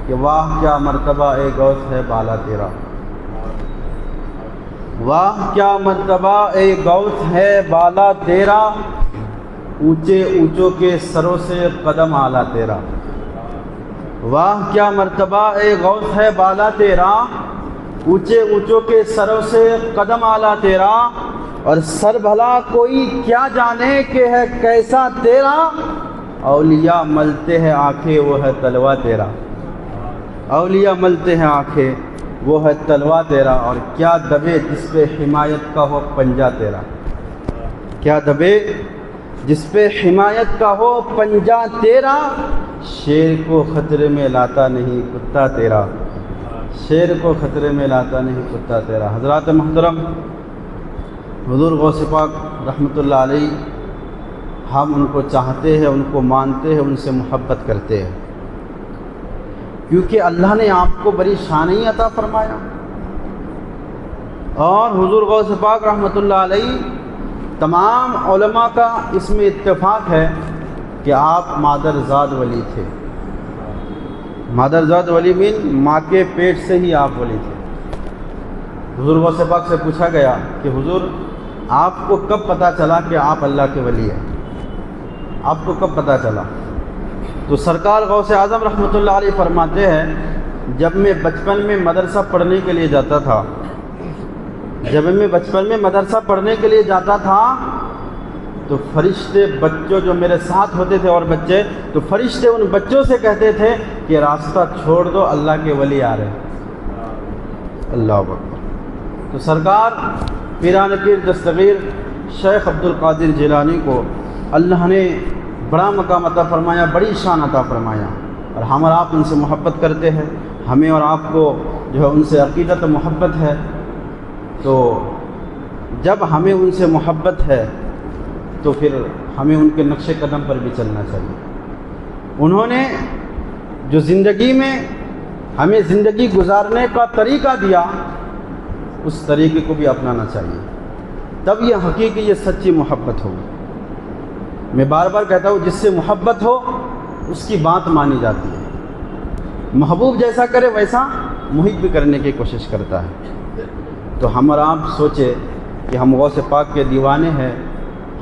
کہ واہ کیا مرتبہ اے غوث ہے بالا تیرا، واہ کیا مرتبہ اے غوث ہے بالا تیرا، اونچے اونچوں کے سروں سے قدم اعلیٰ تیرا۔ واہ کیا مرتبہ اے غوث ہے بالا تیرا، اونچے اونچوں کے سروں سے قدم اعلیٰ تیرا، اور سر بھلا کوئی کیا جانے کہ ہے کیسا تیرا، اولیاء ملتے ہیں آنکھیں وہ ہے تلوا تیرا، اولیاء ملتے ہیں آنکھیں وہ ہے تلوا تیرا، اور کیا دبے جس پہ حمایت کا ہو پنجہ تیرا، کیا دبے جس پہ حمایت کا ہو پنجہ تیرا، شیر کو خطرے میں لاتا نہیں کتا تیرا، شیر کو خطرے میں لاتا نہیں کتا تیرا۔ حضرات محترم، حضور غوث پاک رحمۃ اللہ علیہ، ہم ان کو چاہتے ہیں، ان کو مانتے ہیں، ان سے محبت کرتے ہیں، کیونکہ اللہ نے آپ کو بڑی شان عطا فرمایا، اور حضور غوث پاک رحمۃ اللہ علیہ تمام علماء کا اس میں اتفاق ہے کہ آپ مادرزاد ولی تھے۔ مادرزاد ولی مین ماں کے پیٹ سے ہی آپ ولی تھے۔ حضور غوث پاک سے پوچھا گیا کہ حضور آپ کو کب پتہ چلا کہ آپ اللہ کے ولی ہیں، آپ کو کب پتہ چلا؟ تو سرکار غوث اعظم رحمۃ اللہ علیہ فرماتے ہیں، جب میں بچپن میں مدرسہ پڑھنے کے لیے جاتا تھا، جب میں بچپن میں مدرسہ پڑھنے کے لیے جاتا تھا تو فرشتے بچوں جو میرے ساتھ ہوتے تھے اور بچے، تو فرشتے ان بچوں سے کہتے تھے کہ راستہ چھوڑ دو، اللہ کے ولی آ رہے ہیں۔ اللہ اکبر۔ تو سرکار پیران پیر دستگیر شیخ عبد القادر جیلانی کو اللہ نے بڑا مقام عطا فرمایا، بڑی شان عطا فرمایا، اور ہم اور آپ ان سے محبت کرتے ہیں، ہمیں اور آپ کو جو ہے ان سے عقیدت و محبت ہے، تو جب ہمیں ان سے محبت ہے تو پھر ہمیں ان کے نقش قدم پر بھی چلنا چاہیے۔ انہوں نے جو زندگی میں ہمیں زندگی گزارنے کا طریقہ دیا، اس طریقے کو بھی اپنانا چاہیے، تب یہ حقیقی، یہ سچی محبت ہوگی۔ میں بار بار کہتا ہوں، جس سے محبت ہو اس کی بات مانی جاتی ہے، محبوب جیسا کرے ویسا محب بھی کرنے کی کوشش کرتا ہے۔ تو ہم اور آپ سوچے کہ ہم غوث پاک کے دیوانے ہیں،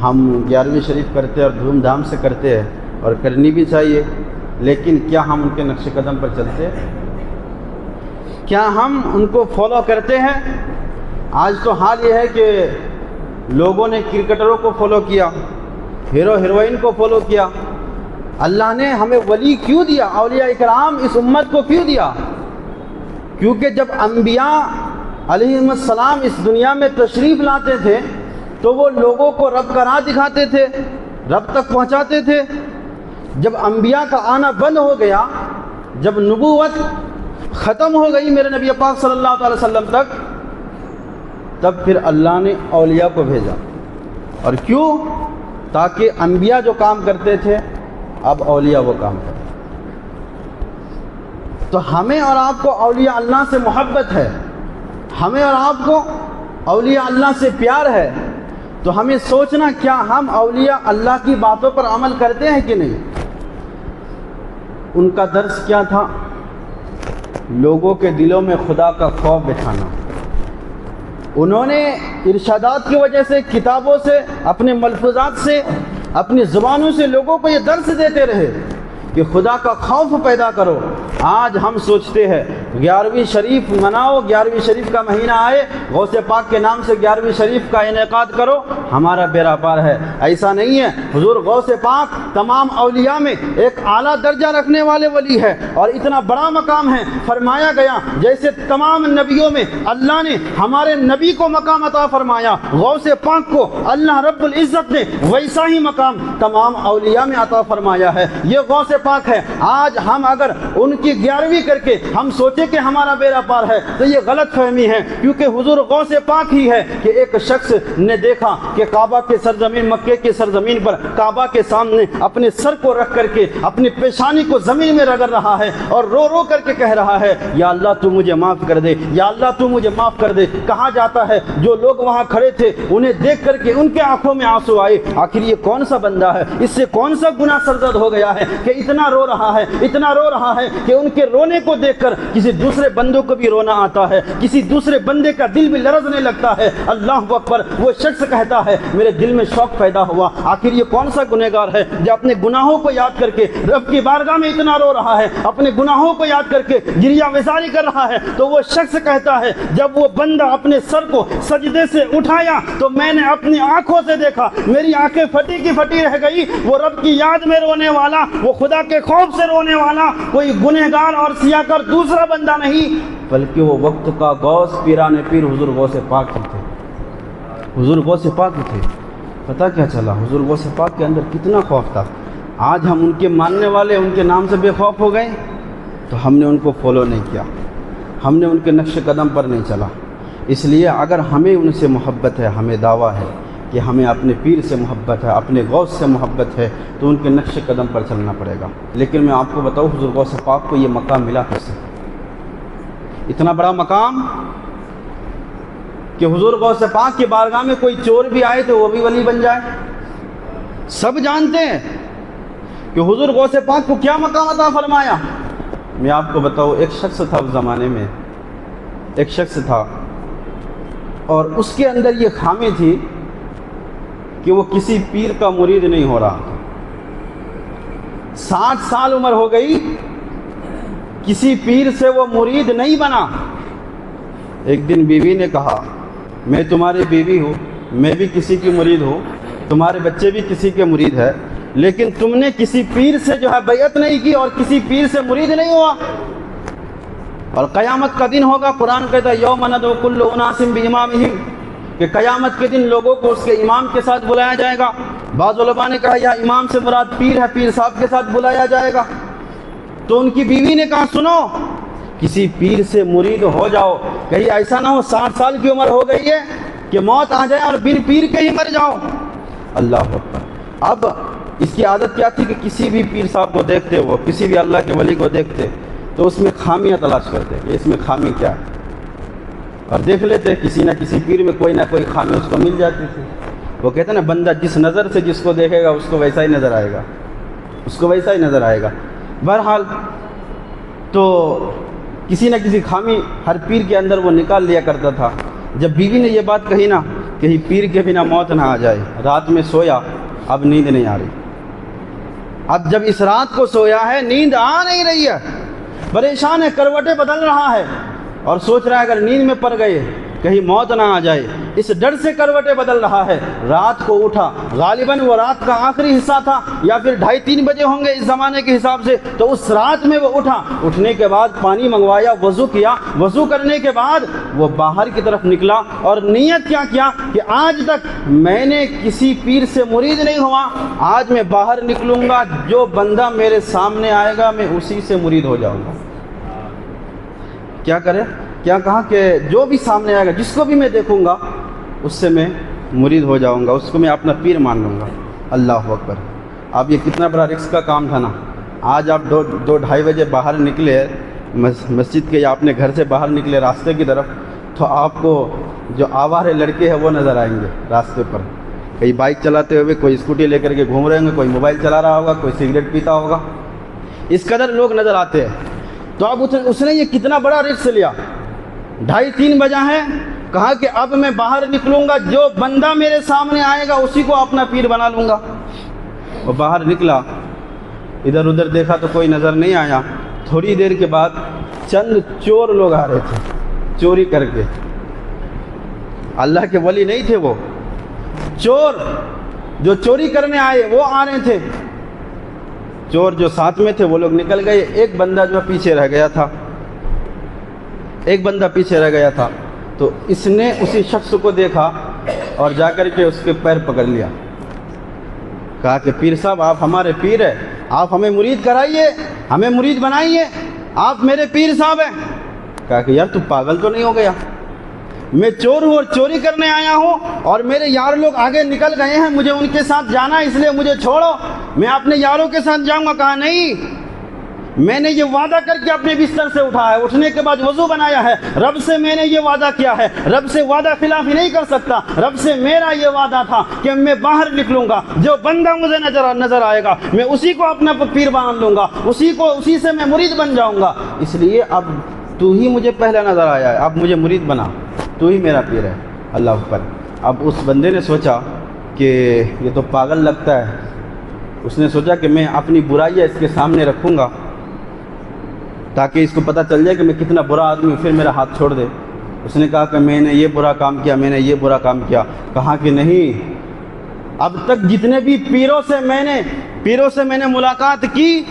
ہم 11ویں شریف کرتے اور دھوم دھام سے کرتے ہیں، اور کرنی بھی چاہیے، لیکن کیا ہم ان کے نقش قدم پر چلتے ہیں؟ کیا ہم ان کو فالو کرتے ہیں؟ آج تو حال یہ ہے کہ لوگوں نے کرکٹروں کو فالو کیا، ہیرو ہیروئن کو فالو کیا۔ اللہ نے ہمیں ولی کیوں دیا، اولیاء اکرام اس امت کو کیوں دیا؟ کیونکہ جب انبیاء علیہم السلام اس دنیا میں تشریف لاتے تھے تو وہ لوگوں کو رب کا راہ دکھاتے تھے، رب تک پہنچاتے تھے۔ جب انبیاء کا آنا بند ہو گیا، جب نبوت ختم ہو گئی میرے نبی پاک صلی اللہ علیہ وسلم تک، تب پھر اللہ نے اولیاء کو بھیجا۔ اور کیوں؟ تاکہ انبیاء جو کام کرتے تھے اب اولیاء وہ کام کرتے۔ تو ہمیں اور آپ کو اولیاء اللہ سے محبت ہے، ہمیں اور آپ کو اولیاء اللہ سے پیار ہے، تو ہمیں سوچنا کیا ہم اولیاء اللہ کی باتوں پر عمل کرتے ہیں کہ نہیں؟ ان کا درس کیا تھا؟ لوگوں کے دلوں میں خدا کا خوف بٹھانا۔ انہوں نے ارشادات کی وجہ سے، کتابوں سے، اپنے ملفوظات سے، اپنی زبانوں سے لوگوں کو یہ درس دیتے رہے کہ خدا کا خوف پیدا کرو۔ آج ہم سوچتے ہیں 11ویں شریف مناؤ، 11ویں شریف کا مہینہ آئے، غوث پاک کے نام سے 11ویں شریف کا انعقاد کرو، ہمارا بیڑا پار ہے۔ ایسا نہیں ہے۔ حضور غوث پاک تمام اولیاء میں ایک اعلیٰ درجہ رکھنے والے ولی ہے، اور اتنا بڑا مقام ہے۔ فرمایا گیا جیسے تمام نبیوں میں اللہ نے ہمارے نبی کو مقام عطا فرمایا، غوث پاک کو اللہ رب العزت نے ویسا ہی مقام تمام اولیاء میں عطا فرمایا ہے۔ یہ غوث پاک ہے۔ آج ہم اگر ان کی 11ویں کر کے ہم سوچے کہ ہمارا بیڑا پار ہے تو یہ غلط فہمی ہے، کیونکہ حضور غوث پاک ہی ہے کہ ایک شخص نے دیکھا کہ کعبہ کے سرزمین، مکے کے سرزمین پر کعبہ کے سامنے اپنے سر کو رکھ کر کے اپنی پیشانی کو زمین میں رگڑ رہا ہے اور رو رو کر کے کہہ رہا ہے، یا اللہ تو مجھے معاف کر دے، یا اللہ تو مجھے معاف کر دے۔ کہا جاتا ہے جو لوگ وہاں کھڑے تھے انہیں دیکھ کر کے ان کے آنکھوں میں آنسو آئے، آخر یہ کون سا بندہ ہے، اس سے کون سا گناہ سرزد ہو گیا ہے کہ اتنا رو رہا ہے، اتنا رو رہا ہے کہ ان کے رونے کو دیکھ کر کسی دوسرے بندوں کو بھی رونا آتا ہے، کسی دوسرے بندے کا دل بھی لرزنے لگتا ہے۔ اللہ اکبر۔ وہ شخص کہتا ہے میرے دل میں شوق پیدا ہوا، آخر یہ کون سا گنہگار ہے جو اپنے گناہوں کو یاد کر کے رب کی بارگاہ میں اتنا رو رہا ہے، اپنے گناہوں کو یاد کر کے گریہ وزاری کر رہا ہے؟ تو وہ شخص کہتا ہے جب وہ بندہ اپنے سر کو سجدے سے اٹھایا تو میں نے اپنی آنکھوں سے دیکھا، میری آنکھیں پھٹی کی پھٹی رہ گئی۔ وہ رب کی یاد میں رونے والا، وہ خدا کے خوف سے رونے والا کوئی گنہگار اور سیاکار دوسرا بندہ نہیں، بلکہ وہ وقت کا غوث پیران پیر حضور غوث پاک ہی تھے، حضور غوث پاک ہی تھے۔ پتہ کیا چلا؟ حضور غوث پاک کے اندر کتنا خوف تھا۔ آج ہم ان کے ماننے والے ان کے نام سے بے خوف ہو گئے تو ہم نے ان کو فالو نہیں کیا، ہم نے ان کے نقش قدم پر نہیں چلا۔ اس لیے اگر ہمیں ان سے محبت ہے، ہمیں دعویٰ ہے کہ ہمیں اپنے پیر سے محبت ہے، اپنے غوث سے محبت ہے، تو ان کے نقش قدم پر چلنا پڑے گا۔ لیکن میں آپ کو بتاؤں حضور غوث پاک کو یہ مقام ملا کیسے؟ اتنا بڑا مقام کہ حضور غوث پاک کی بارگاہ میں کوئی چور بھی آئے تو وہ بھی ولی بن جائے۔ سب جانتے ہیں کہ حضور غوث پاک کو کیا مقام عطا فرمایا۔ میں آپ کو بتاؤں، ایک شخص تھا اس زمانے میں، ایک شخص تھا اور اس کے اندر یہ خامی تھی کہ وہ کسی پیر کا مرید نہیں ہو رہا تھا۔ 60 سال عمر ہو گئی، کسی پیر سے وہ مرید نہیں بنا۔ ایک دن بیوی نے کہا میں تمہاری بیوی ہوں، میں بھی کسی کی مرید ہوں، تمہارے بچے بھی کسی کے مرید ہے، لیکن تم نے کسی پیر سے جو ہے بیعت نہیں کی اور کسی پیر سے مرید نہیں ہوا، اور قیامت کا دن ہوگا۔ قرآن کہتا ہے یوم ندعو کل اناس بامامہم، کہ قیامت کے دن لوگوں کو اس کے امام کے ساتھ بلایا جائے گا۔ بعض علماء نے کہا یا امام سے مراد پیر ہے، پیر صاحب کے ساتھ بلایا جائے گا۔ تو ان کی بیوی نے کہا سنو، کسی پیر سے مرید ہو جاؤ، کہیں ایسا نہ ہو 60 سال کی عمر ہو گئی ہے کہ موت آ جائے اور بن پیر کے ہی مر جاؤ۔ اللہ اکبر۔ اب اس کی عادت کیا تھی کہ کسی بھی پیر صاحب کو دیکھتے، وہ کسی بھی اللہ کے ولی کو دیکھتے تو اس میں خامیاں تلاش کرتے کہ اس میں خامی کیا ہے، اور دیکھ لیتے کسی نہ کسی پیر میں کوئی نہ کوئی خامی اس کو مل جاتی تھی۔ وہ کہتے ہیں نا بندہ جس نظر سے جس کو دیکھے گا اس کو ویسا ہی نظر آئے گا، اس کو ویسا ہی نظر آئے گا۔ بہرحال تو کسی نہ کسی خامی ہر پیر کے اندر وہ نکال لیا کرتا تھا۔ جب بیوی نے یہ بات کہی نا کہ پیر کے بنا موت نہ آ جائے، رات میں سویا، اب نیند نہیں آ رہی۔ اب جب اس رات کو سویا ہے نیند آ نہیں رہی ہے، پریشان ہے، کروٹیں بدل رہا ہے اور سوچ رہا ہے اگر نیند میں پڑ گئے کہیں موت نہ آ جائے، اس ڈر سے کروٹیں بدل رہا ہے۔ رات کو اٹھا، غالباً وہ رات کا آخری حصہ تھا یا پھر 2:30-3 بجے ہوں گے اس زمانے کے حساب سے، تو اس رات میں وہ اٹھا، اٹھنے کے بعد پانی منگوایا، وضو کیا، وضو کرنے کے بعد وہ باہر کی طرف نکلا اور نیت کیا کہ آج تک میں نے کسی پیر سے مرید نہیں ہوا، آج میں باہر نکلوں گا، جو بندہ میرے سامنے آئے گا میں اسی سے مرید ہو جاؤں گا۔ کیا کرے؟ کیا کہا کہ جو بھی سامنے آئے گا، جس کو بھی میں دیکھوں گا اس سے میں مرید ہو جاؤں گا، اس کو میں اپنا پیر مان لوں گا۔ اللہ اکبر۔ اب یہ کتنا بڑا رسک کا کام تھا نا۔ آج آپ 2-2:30 بجے باہر نکلے مسجد کے یا اپنے گھر سے باہر نکلے راستے کی طرف، تو آپ کو جو آوارے لڑکے ہیں وہ نظر آئیں گے راستے پر، کئی بائک چلاتے ہوئے، کوئی اسکوٹی لے کر کے گھوم رہے ہوں گے، کوئی موبائل چلا رہا ہوگا، کوئی سگریٹ پیتا ہوگا، اس قدر لوگ نظر آتے ہیں۔ تو اب اس نے یہ کتنا بڑا رسک لیا۔ 2:30-3 بجا ہے، کہا کہ اب میں باہر نکلوں گا، جو بندہ میرے سامنے آئے گا اسی کو اپنا پیر بنا لوں گا۔ وہ باہر نکلا، ادھر ادھر دیکھا تو کوئی نظر نہیں آیا۔ تھوڑی دیر کے بعد چند چور لوگ آ رہے تھے چوری کر کے، اللہ کے ولی نہیں تھے، وہ چور جو چوری کرنے آئے وہ آ رہے تھے۔ چور جو ساتھ میں تھے وہ لوگ نکل گئے، ایک بندہ جو پیچھے رہ گیا تھا، ایک بندہ پیچھے رہ گیا تھا۔ تو اس نے اسی شخص کو دیکھا اور جا کر کے اس کے پیر پکڑ لیا، کہا کہ پیر صاحب آپ ہمارے پیر ہیں، آپ ہمیں مرید کرائیے، ہمیں مرید بنائیے، آپ میرے پیر صاحب ہیں۔ کہا کہ یار تو پاگل تو نہیں ہو گیا، میں چور ہوں اور چوری کرنے آیا ہوں اور میرے یار لوگ آگے نکل گئے ہیں، مجھے ان کے ساتھ جانا ہے، اس لیے مجھے چھوڑو، میں اپنے یاروں کے ساتھ جاؤں گا۔ کہا نہیں، میں نے یہ وعدہ کر کے اپنے بستر سے اٹھا ہے، اٹھنے کے بعد وضو بنایا ہے، رب سے میں نے یہ وعدہ کیا ہے، رب سے وعدہ خلافی نہیں کر سکتا، رب سے میرا یہ وعدہ تھا کہ میں باہر نکلوں گا، جو بندہ مجھے نظر آئے گا میں اسی کو اپنا پیر مان لوں گا، اسی سے میں مرید بن جاؤں گا، اس لیے اب تو ہی مجھے پہلا نظر آیا ہے، اب مجھے مرید بنا، تو ہی میرا پیر ہے۔ اللہ اکبر۔ اب اس بندے نے سوچا کہ یہ تو پاگل لگتا ہے، اس نے سوچا کہ میں اپنی برائیاں اس کے سامنے رکھوں گا تاکہ اس کو پتہ چل جائے کہ میں کتنا برا آدمی ہوں، پھر میرا ہاتھ چھوڑ دے۔ اس نے کہا کہ میں نے یہ برا کام کیا، میں نے یہ برا کام کیا۔ کہا کہ نہیں، اب تک جتنے بھی پیروں سے میں نے ملاقات کی،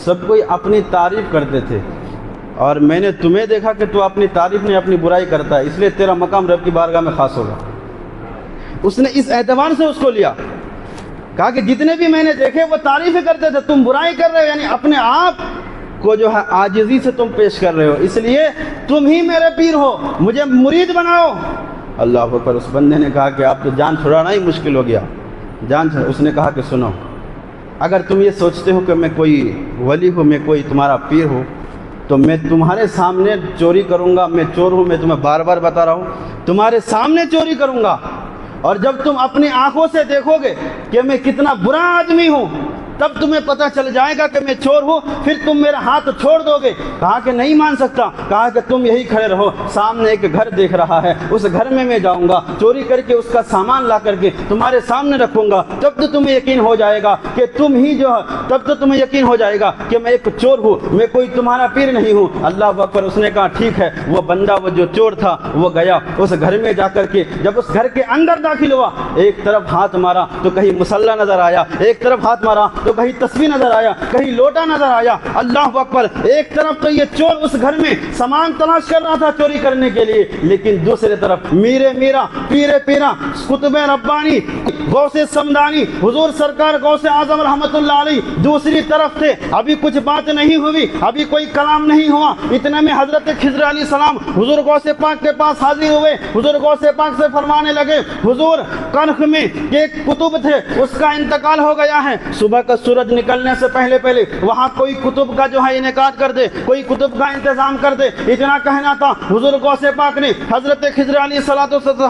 سب کوئی اپنی تعریف کرتے تھے، اور میں نے تمہیں دیکھا کہ تو اپنی تعریف نہیں اپنی برائی کرتا ہے، اس لیے تیرا مقام رب کی بارگاہ میں خاص ہوگا۔ اس نے اس اعتبار سے اس کو لیا، کہا کہ جتنے بھی میں نے دیکھے وہ تعریفیں کرتے تھے، تم برائی کر رہے ہو، یعنی اپنے آپ کو جو ہے عاجزی سے تم پیش کر رہے ہو، اس لیے تم ہی میرے پیر ہو، مجھے مرید بناؤ۔ اللہ اکبر۔ اس بندے نے کہا کہ آپ تو جان چھڑانا ہی مشکل ہو گیا، اس نے کہا کہ سنو، اگر تم یہ سوچتے ہو کہ میں کوئی ولی ہوں، میں کوئی تمہارا پیر ہوں، تو میں تمہارے سامنے چوری کروں گا، میں چور ہوں، میں تمہیں بار بار بتا رہا ہوں، تمہارے سامنے چوری کروں گا، اور جب تم اپنی آنکھوں سے دیکھو گے کہ میں کتنا برا آدمی ہوں، تب تمہیں پتہ چل جائے گا کہ میں چور ہوں، پھر تم میرا ہاتھ چھوڑ دو گے۔ کہا کہ نہیں مان سکتا۔ کہا کہ تم یہی کھڑے رہو، سامنے ایک گھر دیکھ رہا ہے، اس گھر میں جاؤں گا، چوری کر کے اس کا سامان لا کر کے تمہارے سامنے رکھوں گا، تب تو تمہیں یقین ہو جائے گا کہ تم ہی جو ہے، تب تو تمہیں یقین ہو جائے گا کہ میں ایک چور ہوں، میں کوئی تمہارا پیر نہیں ہوں۔ اللہ اکبر۔ اس نے کہا ٹھیک ہے۔ وہ بندہ، وہ جو چور تھا، وہ گیا اس گھر میں، جا کر کے جب اس گھر کے اندر داخل ہوا، ایک طرف ہاتھ مارا تو کہیں مسلح نظر آیا، ایک طرف ہاتھ مارا تو کہیں تسبیح نظر آیا، کہیں لوٹا نظر آیا۔ اللہ اکبر۔ ایک طرف تو یہ چور اس گھر میں سامان تلاش کر رہا تھا چوری کرنے کے لیے، لیکن دوسرے طرف میرا پیرے پیرا قطب ربانی غوث سمدانی حضور سرکار غوث اعظم رحمت اللہ علیہ دوسری طرف تھے۔ ابھی کچھ بات نہیں ہوئی، ابھی کوئی کلام نہیں ہوا، اتنے میں حضرت خضر علیہ السلام حضور غوث پاک کے پاس حاضر ہوئے۔ حضور غوث پاک سے فرمانے لگے، حضور کرخ میں ایک کتب تھے، اس کا انتقال ہو گیا ہے، صبح کا سورج نکلنے سے پہلے وہاں کوئی کتب کا جو ہے انعقاد کر دے، کوئی کتب کا انتظام کر دے۔ اتنا کہنا تھا، حضور غوث پاک نے حضرت خضر علیہ الصلوۃ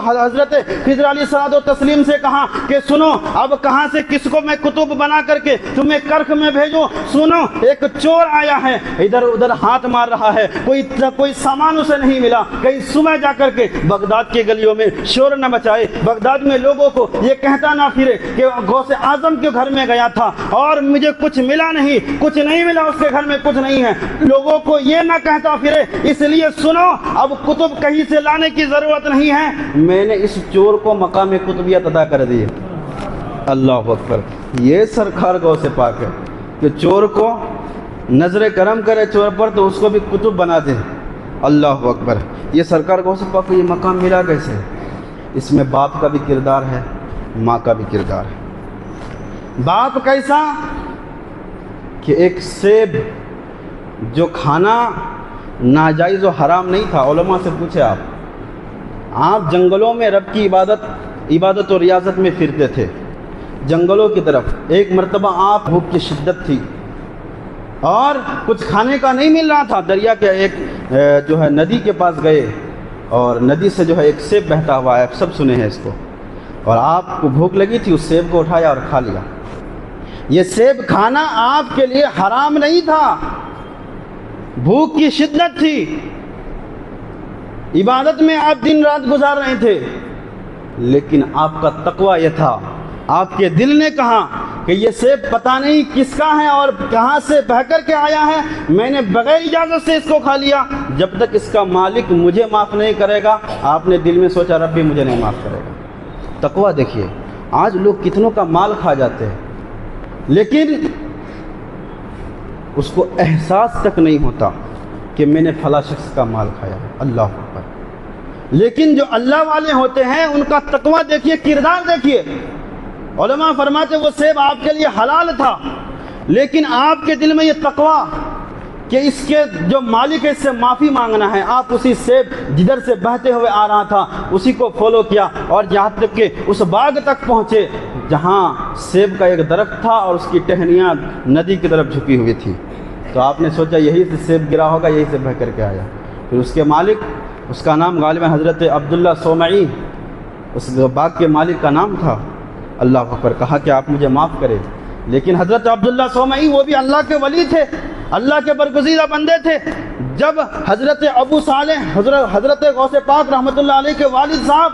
والتسلیم سے کہا کہ سنو، اب کہاں سے کس کو میں کتب بنا کر کے تمہیں کرخ میں بھیجوں؟ سنو، ایک چور آیا ہے، ادھر ادھر ہاتھ مار رہا ہے، کوئی سامان اسے نہیں ملا، کہیں صبح جا کر کے بغداد کے گلیوں میں شور نہ مچائے، بغداد میں لوگوں کو یہ کہتا نہ پھرے کہ غوث اعظم کے گھر میں گیا تھا اور مجھے کچھ ملا نہیں، کچھ نہیں ملا، اس کے گھر میں کچھ نہیں ہے، لوگوں کو یہ نہ کہتا پھرے۔ اس لیے سنو، اب کتب کہیں سے لانے کی ضرورت نہیں ہے، میں نے اس چور کو مقام قطبیت عطا کر دی۔ اللہ اکبر۔ یہ سرکار غوث پاک ہے کہ چور کو نظر کرم کرے چور پر تو اس کو بھی کتب بنا دے۔ اللہ اکبر۔ یہ سرکار غوث پاک کو یہ مقام ملا کیسے؟ اس میں باپ کا بھی کردار ہے، ماں کا بھی کردار ہے۔ باپ کیسا کہ ایک سیب جو کھانا ناجائز و حرام نہیں تھا، علماء سے پوچھے آپ جنگلوں میں رب کی عبادت و ریاضت میں پھرتے تھے، جنگلوں کی طرف۔ ایک مرتبہ آپ بھوک کی شدت تھی اور کچھ کھانے کا نہیں مل رہا تھا، دریا کے ایک جو ہے ندی کے پاس گئے اور ندی سے جو ہے ایک سیب بہتا ہوا ہے، سب سنے ہیں اس کو، اور آپ کو بھوک لگی تھی، اس سیب کو اٹھایا اور کھا لیا۔ یہ سیب کھانا آپ کے لیے حرام نہیں تھا، بھوک کی شدت تھی، عبادت میں آپ دن رات گزار رہے تھے، لیکن آپ کا تقوی یہ تھا، آپ کے دل نے کہا کہ یہ سیب پتہ نہیں کس کا ہے اور کہاں سے بہہ کر کے آیا ہے، میں نے بغیر اجازت سے اس کو کھا لیا، جب تک اس کا مالک مجھے معاف نہیں کرے گا۔ آپ نے دل میں سوچا رب بھی مجھے نہیں معاف کرے گا۔ تقوی دیکھیے، آج لوگ کتنوں کا مال کھا جاتے ہیں لیکن اس کو احساس تک نہیں ہوتا کہ میں نے فلاں شخص کا مال کھایا۔ اللہ اکبر۔ لیکن جو اللہ والے ہوتے ہیں ان کا تقوی دیکھیے، کردار دیکھیے۔ علماء فرماتے وہ سیب آپ کے لیے حلال تھا، لیکن آپ کے دل میں یہ تقوی کہ اس کے جو مالک ہے اس سے معافی مانگنا ہے، آپ اسی سیب جدھر سے بہتے ہوئے آ رہا تھا اسی کو فالو کیا اور جہاں تک کہ اس باغ تک پہنچے جہاں سیب کا ایک درخت تھا اور اس کی ٹہنیاں ندی کی طرف جھکی ہوئی تھی۔ تو آپ نے سوچا یہی سے سیب گرا ہوگا، یہی سے بہ کر کے آیا۔ پھر اس کے مالک، اس کا نام غالباً حضرت عبداللہ صومعی اس باغ کے مالک کا نام تھا، اللہ اکبر، کہا کہ آپ مجھے معاف کریں۔ لیکن حضرت عبداللہ صومعی وہ بھی اللہ کے ولی تھے، اللہ کے برگزیدہ بندے تھے۔ جب حضرت ابو صالح حضرت غوث پاک رحمۃ اللہ علیہ کے والد صاحب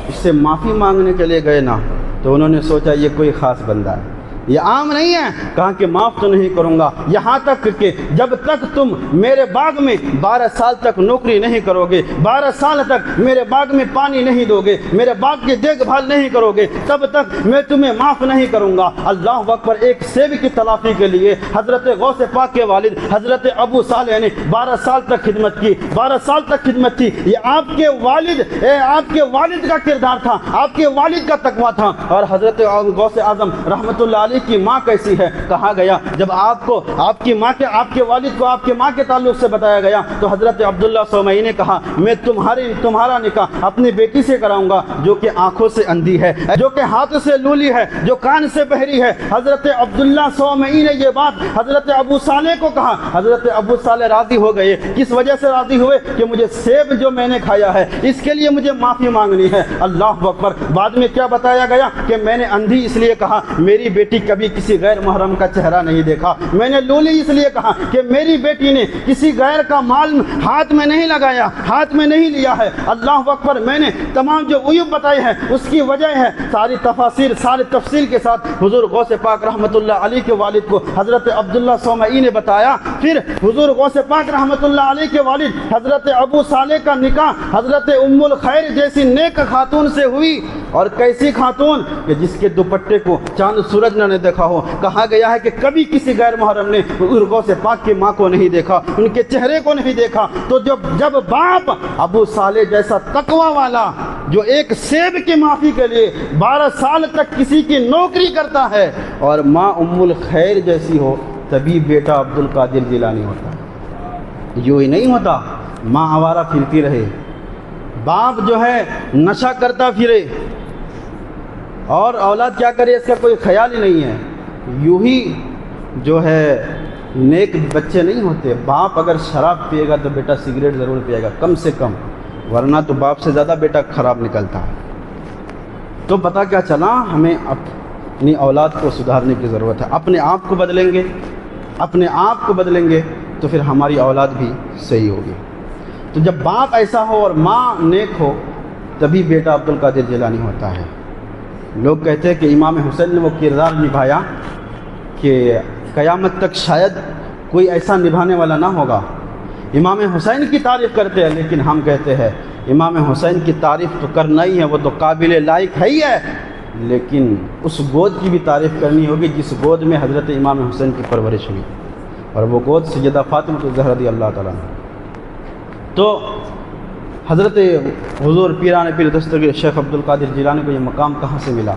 اس سے معافی مانگنے کے لیے گئے نا، تو انہوں نے سوچا یہ کوئی خاص بندہ ہے، یہ عام نہیں ہے، کہا کہ معاف تو نہیں کروں گا یہاں تک کہ جب تک تم میرے باغ میں 12 سال تک نوکری نہیں کرو گے، 12 سال تک میرے باغ میں پانی نہیں دو گے، میرے باغ کی دیکھ بھال نہیں کرو گے، تب تک میں تمہیں معاف نہیں کروں گا۔ اللہ اکبر، ایک سیب کی تلافی کے لیے حضرت غوث پاک کے والد حضرت ابو صالح نے 12 سال تک خدمت کی، 12 سال تک خدمت کی۔ یہ آپ کے والد کا کردار تھا، آپ کے والد کا تقویٰ تھا۔ اور حضرت غوث اعظم رحمۃ اللہ علیہ کی ماں کیسی ہے، کہا گیا جب آپ کو آپ کی ماں کے آپ کے والد کو آپ کے ماں کے تعلق سے بتایا گیا تو حضرت عبداللہ صومعی نے کہا میں تمہارا نکاح اپنی بیٹی سے کراؤں گا جو کہ آنکھوں سے اندھی ہے، جو کہ ہاتھ سے لولی ہے، جو کان سے بہری ہے۔ حضرت عبداللہ صومعی نے یہ بات حضرت ابو صالح کو کہا، حضرت ابو صالح راضی ہو گئے۔ کس وجہ سے راضی ہوئے؟ کہ مجھے سیب جو میں نے کھایا ہے اس کے لیے مجھے معافی مانگنی ہے۔ اللہ اکبر۔ بعد میں کیا بتایا گیا کہ میں نے اندھی اس لیے کہا میری بیٹی کبھی کسی غیر محرم کا چہرہ نہیں دیکھا، میں نے لولی اس لیے کہا کہ میری بیٹی نے کسی غیر کا مال ہاتھ میں نہیں لگایا، ہاتھ میں نہیں لیا ہے۔ اللہ اکبر۔ میں نے تمام جو عیوب بتائے ہیں اس کی وجہ ہے، ساری تفاصیر ساری تفصیل کے ساتھ حضور غوث پاک رحمۃ اللہ علیہ کے والد کو حضرت عبداللہ صومعی نے بتایا۔ پھر حضور غوث پاک رحمۃ اللہ علیہ کے والد حضرت ابو صالح کا نکاح حضرت ام الخیر جیسی نیک خاتون سے ہوئی، اور کیسی خاتون کہ جس کے دوپٹے کو چاند سورج نہ دیکھا ہو۔ کہا گیا ہے کہ کبھی کسی غیر محرم نے حضور غوث پاک کی ماں کو نہیں دیکھا، ان کے چہرے کو نہیں دیکھا۔ تو جب باپ ابو صالح جیسا تقوی والا جو ایک سیب کی معافی کے لیے 12 سال تک کسی کی نوکری کرتا ہے، اور ماں ام الخیر جیسی ہو، تبھی بیٹا عبد القادر جیلانی ہوتا ہے۔ یوں ہی نہیں ہوتا ماں آوارہ پھرتی رہے، باپ جو ہے نشہ کرتا پھرے، اور اولاد کیا کرے اس کا کوئی خیال ہی نہیں ہے۔ یوں ہی جو ہے نیک بچے نہیں ہوتے۔ باپ اگر شراب پیے گا تو بیٹا سگریٹ ضرور پیے گا کم سے کم، ورنہ تو باپ سے زیادہ بیٹا خراب نکلتا ہے۔ تو پتہ کیا چلا، ہمیں اپنی اولاد کو سدھارنے کی ضرورت ہے۔ اپنے آپ کو بدلیں گے، اپنے آپ کو بدلیں گے تو پھر ہماری اولاد بھی صحیح ہوگی۔ تو جب باپ ایسا ہو اور ماں نیک ہو تبھی بیٹا عبد القادر جیلانی ہوتا ہے۔ لوگ کہتے ہیں کہ امام حسین نے وہ کردار نبھایا کہ قیامت تک شاید کوئی ایسا نبھانے والا نہ ہوگا۔ امام حسین کی تعریف کرتے ہیں، لیکن ہم کہتے ہیں امام حسین کی تعریف تو کرنا ہی ہے، وہ تو قابل لائق ہے ہی ہے، لیکن اس گود کی بھی تعریف کرنی ہوگی جس گود میں حضرت امام حسین کی پرورش ہوئی، اور وہ گود سیدہ فاطمہ الزہرا رضی اللہ تعالیٰ عنہ۔ تو حضرت حضور پیران پیر دستگیر شیخ عبد القادر جیلانی کو یہ مقام کہاں سے ملا؟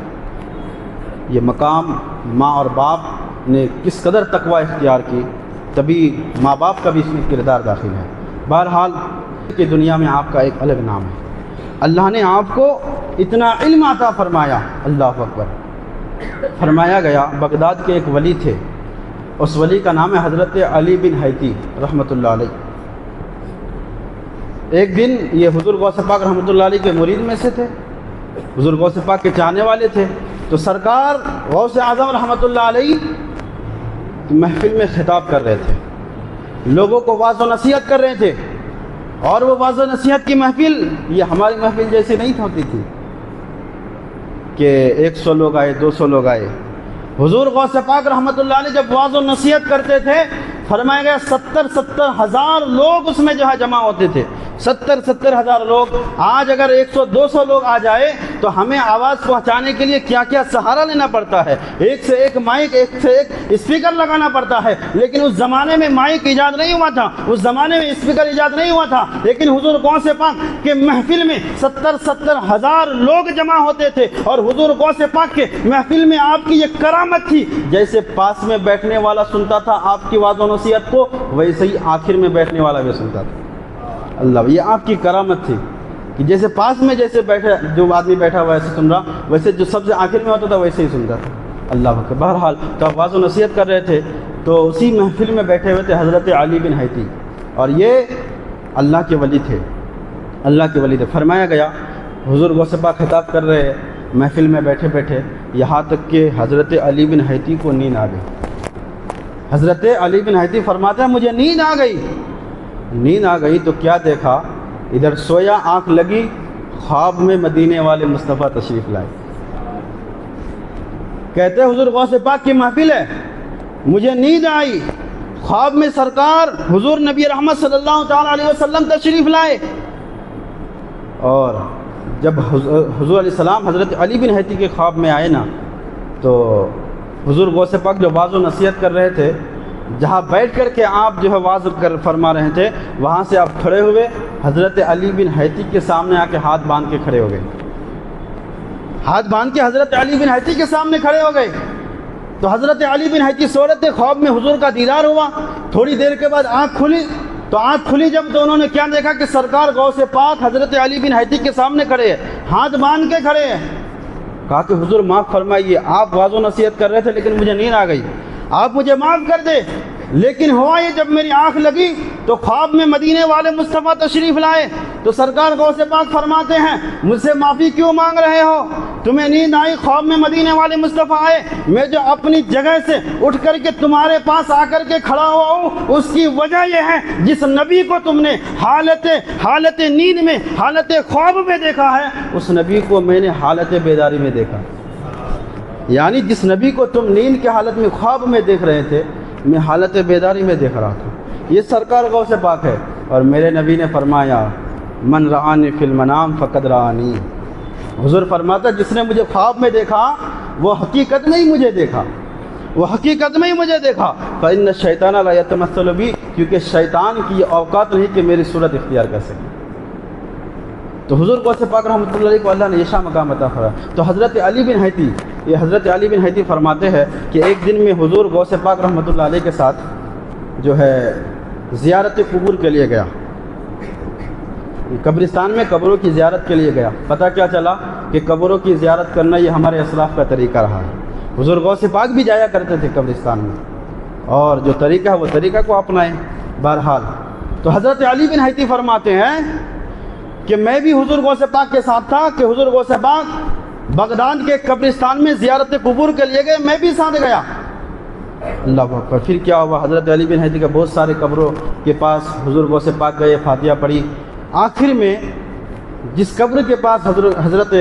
یہ مقام ماں اور باپ نے کس قدر تقوی اختیار کی، تبھی ماں باپ کا بھی اس میں کردار داخل ہے۔ بہرحال کہ دنیا میں آپ کا ایک الگ نام ہے، اللہ نے آپ کو اتنا علم عطا فرمایا۔ اللہ اکبر۔ فرمایا گیا بغداد کے ایک ولی تھے، اس ولی کا نام ہے حضرت علی بن حیتی رحمۃ اللہ علیہ۔ ایک دن یہ حضور غوث پاک رحمۃ اللہ علیہ کے مرید میں سے تھے، حضور غوث پاک کے چاہنے والے تھے۔ تو سرکار غوث اعظم رحمۃ اللہ علیہ محفل میں خطاب کر رہے تھے، لوگوں کو واعظ و نصیحت کر رہے تھے، اور وہ واعظ و نصیحت کی محفل یہ ہماری محفل جیسی نہیں ہوتی تھی کہ 100 لوگ آئے 200 لوگ آئے۔ حضور غوث پاک رحمۃ اللہ علیہ جب واعظ و نصیحت کرتے تھے، فرمایا گیا 70 ہزار لوگ اس میں جو ہے جمع ہوتے تھے، 70 ہزار لوگ۔ آج اگر 100-200 لوگ آ جائے تو ہمیں آواز پہنچانے کے لیے کیا کیا سہارا لینا پڑتا ہے، ایک سے ایک مائک، ایک سے ایک اسپیکر لگانا پڑتا ہے۔ لیکن اس زمانے میں مائک ایجاد نہیں ہوا تھا، اس زمانے میں اسپیکر ایجاد نہیں ہوا تھا، لیکن حضور غوث پاک کے محفل میں 70 ہزار لوگ جمع ہوتے تھے، اور حضور غوث پاک کے محفل میں آپ کی یہ کرامت تھی، جیسے پاس میں بیٹھنے والا سنتا تھا آپ کی واعظ و نصیحت کو، ویسے ہی آخر میں بیٹھنے والا بھی سنتا تھا۔ اللہ، یہ آپ کی کرامت تھی کہ جیسے پاس میں جیسے بیٹھے جو آدمی بیٹھا ہوا ایسے سن رہا، ویسے جو سب سے آخر میں ہوتا تھا ویسے ہی سنتا تھا۔ اللہ اکبر۔ بہرحال تو واعظ و نصیحت کر رہے تھے تو اسی محفل میں بیٹھے ہوئے تھے حضرت علی بن حیتی، اور یہ اللہ کے ولی تھے، اللہ کے ولی تھے۔ فرمایا گیا حضور غوث پاک خطاب کر رہے محفل میں بیٹھے بیٹھے، یہاں تک کہ حضرت علی بن حیتی کو نیند آ گئی۔ حضرت علی بن حیتی فرماتے ہیں مجھے نیند آ گئی، نیند آ گئی تو کیا دیکھا، ادھر سویا، آنکھ لگی، خواب میں مدینے والے مصطفیٰ تشریف لائے۔ کہتے ہیں حضور غوث پاک کی محفل ہے، مجھے نیند آئی، خواب میں سرکار حضور نبی رحمت صلی اللہ تعالیٰ علیہ وسلم تشریف لائے، اور جب حضور علیہ السلام حضرت علی بن حیتی کے خواب میں آئے نا، تو حضور غوث پاک جو واعظ و نصیحت کر رہے تھے، جہاں بیٹھ کر کے آپ جو ہے واعظ کر فرما رہے تھے، وہاں سے آپ کھڑے ہوئے، حضرت علی بن حیتی کے سامنے آ کے ہاتھ باندھ کے کھڑے ہو گئے، ہاتھ باندھ کے حضرت علی بن حیتی کے سامنے کھڑے ہو گئے۔ تو حضرت علی بن حیتی سو رہے تھے، خواب میں حضور کا دیدار ہوا، تھوڑی دیر کے بعد آنکھ کھلی، تو آنکھ کھلی جب تو انہوں نے کیا دیکھا کہ سرکار غوث پاک حضرت علی بن حیتی کے سامنے کھڑے ہیں، ہاتھ باندھ کے کھڑے ہیں۔ کہا کہ حضور معاف فرمائیے، آپ واعظ و نصیحت کر رہے تھے لیکن مجھے نیند آ گئی، آپ مجھے معاف کر دے۔ لیکن ہوا یہ جب میری آنکھ لگی تو خواب میں مدینے والے مصطفیٰ تشریف لائے، تو سرکار غوث پاک فرماتے ہیں مجھ سے معافی کیوں مانگ رہے ہو، تمہیں نیند آئی، خواب میں مدینے والے مصطفیٰ آئے، میں جو اپنی جگہ سے اٹھ کر کے تمہارے پاس آ کر کے کھڑا ہوا ہوں، اس کی وجہ یہ ہے جس نبی کو تم نے حالت نیند میں، حالت خواب میں دیکھا ہے، اس نبی کو میں نے حالت بیداری میں دیکھا۔ یعنی جس نبی کو تم نیند کے حالت میں خواب میں دیکھ رہے تھے، میں حالت بیداری میں دیکھ رہا تھا۔ یہ سرکار غوث پاک ہے، اور میرے نبی نے فرمایا من رآنی فی المنام فقد رآنی، حضور فرماتا جس نے مجھے خواب میں دیکھا وہ حقیقت میں ہی مجھے دیکھا، وہ حقیقت میں ہی مجھے دیکھا۔ فإن الشیطان لا یتمثل بی، کیونکہ شیطان کی یہ اوقات نہیں کہ میری صورت اختیار کر سکے۔ تو حضور غوث پاک رحمۃ اللہ علیہ کو اللہ نے یہ شان مقام عطا فرمایا۔ تو حضرت علی بن حیتی، یہ حضرت علی بن حیتی فرماتے ہیں کہ ایک دن میں حضور غوث پاک رحمۃ اللہ علیہ کے ساتھ جو ہے زیارت قبور کے لیے گیا، قبرستان میں قبروں کی زیارت کے لیے گیا۔ پتہ کیا چلا کہ قبروں کی زیارت کرنا یہ ہمارے اسلاف کا طریقہ رہا ہے۔ حضور غوث پاک بھی جایا کرتے تھے قبرستان میں، اور جو طریقہ ہے وہ طریقہ کو اپنائیں۔ بہرحال تو حضرت علی بن حیتی فرماتے ہیں کہ میں بھی حضور غوث پاک کے ساتھ تھا کہ حضور غوث پاک بغداد کے قبرستان میں زیارت قبور کے لیے گئے، میں بھی ساتھ گیا۔ اللہ اکبر۔ پھر کیا ہوا، حضرت علی بن حیتی کے بہت سارے قبروں کے پاس حضور غوث پاک گئے، فاتحہ پڑھی۔ آخر میں جس قبر کے پاس حضرت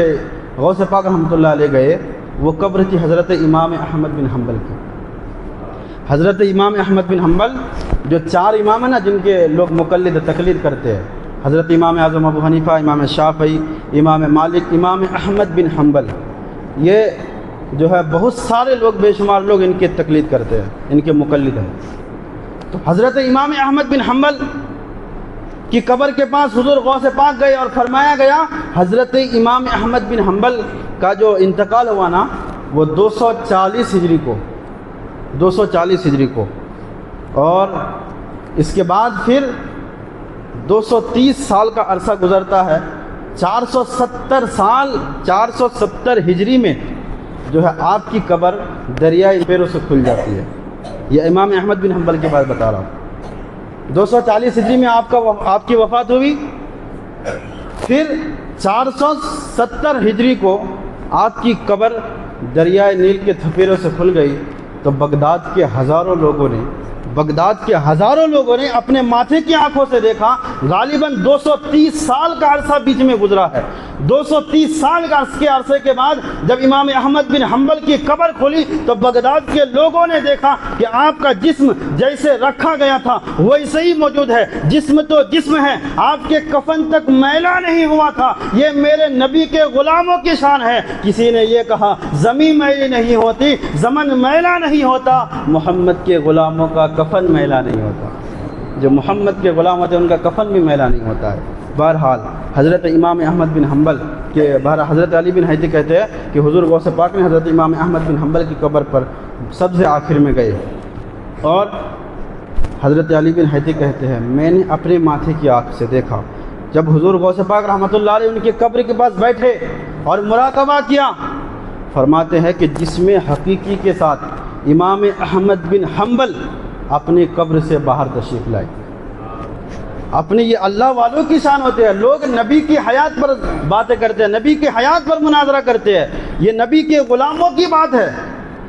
غوث پاک رحمۃ اللہ علیہ گئے، وہ قبر تھی حضرت امام احمد بن حنبل کی۔ حضرت امام احمد بن حنبل جو چار امام ہیں نا جن کے لوگ مقلد تقلید کرتے ہیں، حضرت امام اعظم ابو حنیفہ، امام شافعی، امام مالک، امام احمد بن حنبل، یہ جو ہے بہت سارے لوگ، بے شمار لوگ ان کے تقلید کرتے ہیں، ان کے مقلد ہیں۔ تو حضرت امام احمد بن حنبل کی قبر کے پاس حضور غوث پاک گئے، اور فرمایا گیا حضرت امام احمد بن حنبل کا جو انتقال ہوا نا وہ 240 ہجری کو، 240 ہجری کو، اور اس کے بعد پھر 230 سال کا عرصہ گزرتا ہے، 470 سال، 470 ہجری میں جو ہے آپ کی قبر دریائے پیروں سے کھل جاتی ہے۔ یہ امام احمد بن حنبل کی بات بتا رہا ہوں۔ 240 ہجری میں آپ کی وفات ہوئی، پھر 470 ہجری کو آپ کی قبر دریائے نیل کے تھپیروں سے کھل گئی۔ تو بغداد کے ہزاروں لوگوں نے اپنے ماتھے کی آنکھوں سے دیکھا۔ غالباً 230 سال کا عرصہ بیچ میں گزرا ہے۔ 230 سال کے عرصے کے بعد جب امام احمد بن حنبل کی قبر کھلی تو بغداد کے لوگوں نے دیکھا کہ آپ کا جسم جیسے رکھا گیا تھا ویسے ہی موجود ہے، جسم تو جسم ہے، آپ کے کفن تک میلا نہیں ہوا تھا۔ یہ میرے نبی کے غلاموں کی شان ہے۔ کسی نے یہ کہا زمین میلی نہیں ہوتی، زمن میلا نہیں ہوتا، محمد کے غلاموں کا کفن میلا نہیں ہوتا۔ جو محمد کے غلام ہوتے ہیں ان کا کفن بھی میلا نہیں ہوتا ہے۔ بہرحال حضرت امام احمد بن حنبل کے حضرت علی بن حیتی کہتے ہیں کہ حضور غوث پاک نے حضرت امام احمد بن حنبل کی قبر پر سب سے آخر میں گئے، اور حضرت علی بن حیتی کہتے ہیں میں نے اپنے ماتھے کی آنکھ سے دیکھا جب حضور غوث پاک رحمۃ اللہ علیہ ان کی قبر کے پاس بیٹھے اور مراقبہ کیا۔ فرماتے ہیں کہ جسم حقیقی کے ساتھ امام احمد بن حنبل اپنی قبر سے باہر تشریف لائے. اپنے یہ اللہ والوں کی شان ہوتے ہیں. لوگ نبی کی حیات پر باتیں کرتے ہیں, نبی کی حیات پر مناظرہ کرتے ہیں. یہ نبی کے غلاموں کی بات ہے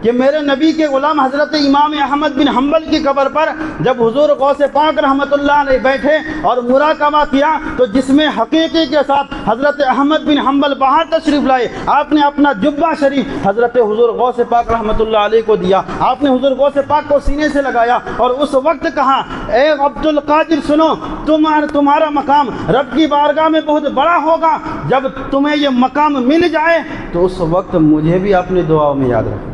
کہ میرے نبی کے غلام حضرت امام احمد بن حنبل کی قبر پر جب حضور غوث پاک رحمۃ اللہ علیہ بیٹھے اور مراقبہ کیا تو جسم حقیقی کے ساتھ حضرت احمد بن حنبل باہر تشریف لائے. آپ نے اپنا جبہ شریف حضرت حضور غوث پاک رحمۃ اللہ علیہ کو دیا. آپ نے حضور غوث پاک کو سینے سے لگایا اور اس وقت کہا, اے عبد القادر سنو, تمہارا مقام رب کی بارگاہ میں بہت بڑا ہوگا. جب تمہیں یہ مقام مل جائے تو اس وقت مجھے بھی اپنی دعاؤں میں یاد رکھنا.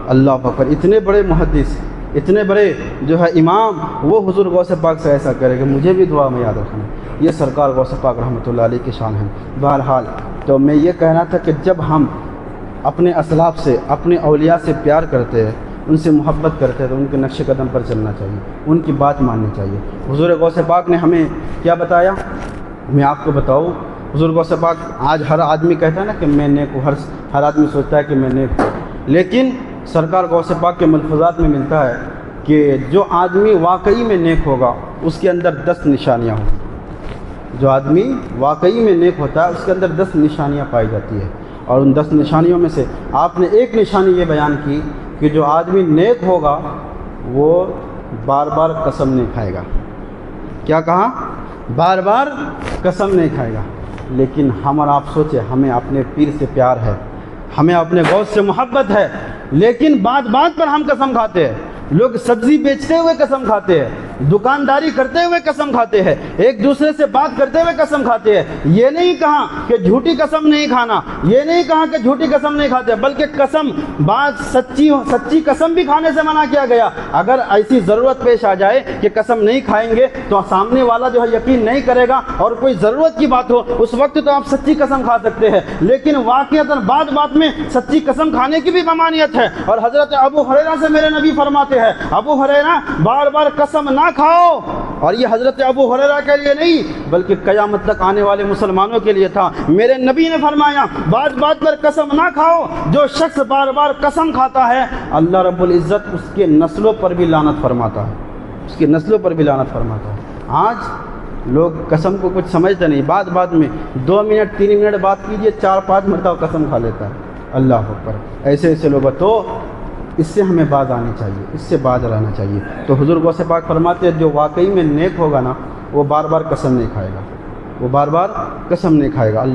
اللہ اکبر. اتنے بڑے محدث, اتنے بڑے جو ہے امام, وہ حضور غوث پاک سے ایسا کرے کہ مجھے بھی دعا میں یاد رکھنا. یہ سرکار غوث پاک رحمۃ اللہ علیہ کی شان ہے. بہرحال تو میں یہ کہنا تھا کہ جب ہم اپنے اسلاف سے, اپنے اولیاء سے پیار کرتے ہیں, ان سے محبت کرتے ہیں, تو ان کے نقش قدم پر چلنا چاہیے, ان کی بات ماننی چاہیے. حضور غوث پاک نے ہمیں کیا بتایا, میں آپ کو بتاؤں. حضور غوث پاک, آج ہر آدمی کہتا ہے نا کہ میں نیک ہوں, ہر آدمی سوچتا ہے کہ میں نیک ہوں, لیکن سرکار غوث پاک کے ملفوظات میں ملتا ہے کہ جو آدمی واقعی میں نیک ہوگا اس کے اندر 10 نشانیاں ہوں. جو آدمی واقعی میں نیک ہوتا ہے اس کے اندر 10 نشانیاں پائی جاتی ہے. اور ان 10 نشانیوں میں سے آپ نے ایک نشانی یہ بیان کی کہ جو آدمی نیک ہوگا وہ بار بار قسم نہیں کھائے گا. کیا کہا؟ بار بار قسم نہیں کھائے گا. لیکن ہم اور آپ سوچیں, ہمیں اپنے پیر سے پیار ہے, ہمیں اپنے غوث سے محبت ہے, لیکن بات بات پر ہم قسم کھاتے ہیں. لوگ سبزی بیچتے ہوئے قسم کھاتے ہیں, دکانداری کرتے ہوئے قسم کھاتے ہیں, ایک دوسرے سے بات کرتے ہوئے قسم کھاتے ہیں. یہ نہیں کہا کہ جھوٹی قسم نہیں کھانا, یہ نہیں کہا کہ جھوٹی قسم نہیں کھاتے, بلکہ قسم بات سچی قسم بھی کھانے سے منع کیا گیا. اگر ایسی ضرورت پیش آ جائے کہ قسم نہیں کھائیں گے تو سامنے والا جو ہے یقین نہیں کرے گا, اور کوئی ضرورت کی بات ہو اس وقت تو آپ سچی قسم کھا سکتے ہیں. لیکن واقعتاً بات بات میں سچی قسم کھانے کی بھی ممانعت ہے. اور حضرت ابو ہریرہ سے میرے نبی فرماتے ہیں, ابو ہریرہ بار بار قسم نہ کھاؤ. اور یہ حضرت ابو ہریرہ کے لیے نہیں بلکہ قیامت تک آنے والے مسلمانوں کے لیے تھا. میرے نبی نے فرمایا, بات بات پر قسم نہ کھاؤ. جو شخص بار بار قسم کھاتا ہے اللہ رب العزت اس کے نسلوں پر بھی لعنت فرماتا ہے, اس کی نسلوں پر بھی لعنت فرماتا ہے. آج لوگ قسم کو کچھ سمجھتے نہیں, بات بات میں 2 منٹ 3 منٹ بات کیجئے 4-5 مرتبہ قسم کھا لیتا ہے. اللہ اکبر. ایسے لوگ, تو اس سے ہمیں باز آنی چاہیے, اس سے باز رہنا چاہیے. تو حضور غوث پاک فرماتے ہیں جو واقعی میں نیک ہوگا نا وہ بار بار قسم نہیں کھائے گا, وہ بار بار قسم نہیں کھائے گا. اللہ